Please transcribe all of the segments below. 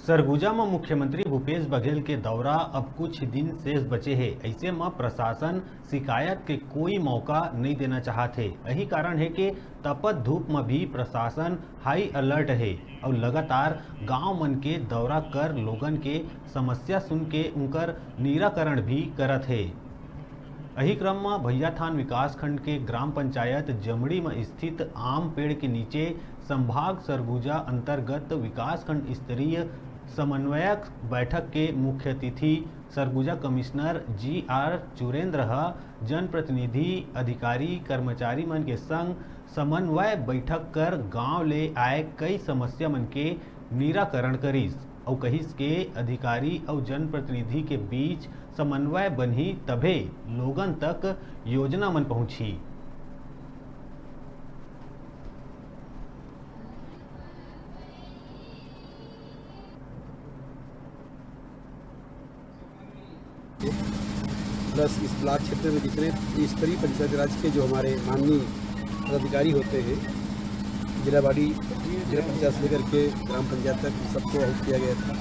सरगुजा में मुख्यमंत्री भूपेश बघेल के दौरा अब कुछ दिन शेष बचे हैं। ऐसे में प्रशासन शिकायत के कोई मौका नहीं देना चाहते। यही कारण है कि तपत धूप में भी प्रशासन हाई अलर्ट है और लगातार गांव मन के दौरा कर लोगन के समस्या सुन के उनकर निराकरण भी करत है। यही क्रम में भैयाथान विकासखंड के ग्राम पंचायत जमड़ी में स्थित आम पेड़ के नीचे संभाग सरगुजा अंतर्गत विकासखंड स्तरीय समन्वयक बैठक के मुख्य अतिथि सरगुजा कमिश्नर GR चुरेंद्र जनप्रतिनिधि अधिकारी कर्मचारी मन के संग समन्वय बैठक कर गांव ले आए कई समस्या मन के निराकरण करिस और कहिस के अधिकारी और जनप्रतिनिधि के बीच समन्वय बनी तभे लोगन तक योजना मन पहुंची। प्लस इस ब्लॉक क्षेत्र में जितने स्तरीय पंचायत राज के जो हमारे माननीय पदाधिकारी होते हैं, जिला पंचायत से लेकर के ग्राम पंचायत तक सबको आहुत किया गया था।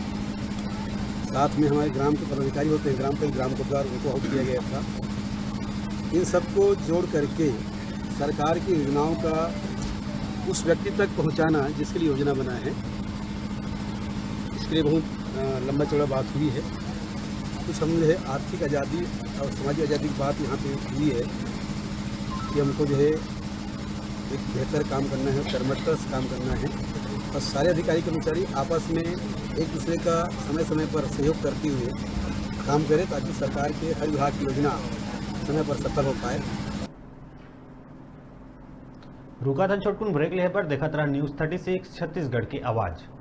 साथ में हमारे ग्राम के पदाधिकारी होते हैं, ग्राम कोतवाल, उनको आहुत किया गया था। इन सबको जोड़ करके सरकार की योजनाओं का उस व्यक्ति तक पहुंचाना जिसके लिए योजना बना है, इसके लिए बहुत लंबा चौड़ा बात हुई है। कुछ हम जो है आर्थिक आज़ादी और सामाजिक आज़ादी की बात यहाँ पे हुई है कि हमको जो है एक बेहतर काम करना है, कर्मठता से काम करना है और सारे अधिकारी कर्मचारी आपस में एक दूसरे का समय समय पर सहयोग करते हुए काम करें ताकि सरकार के हर विभाग की योजना समय पर सफल हो पाए। रुका था छोटकुन ब्रेक ले पर देखा तरह न्यूज़ 36 छत्तीसगढ़ की आवाज़।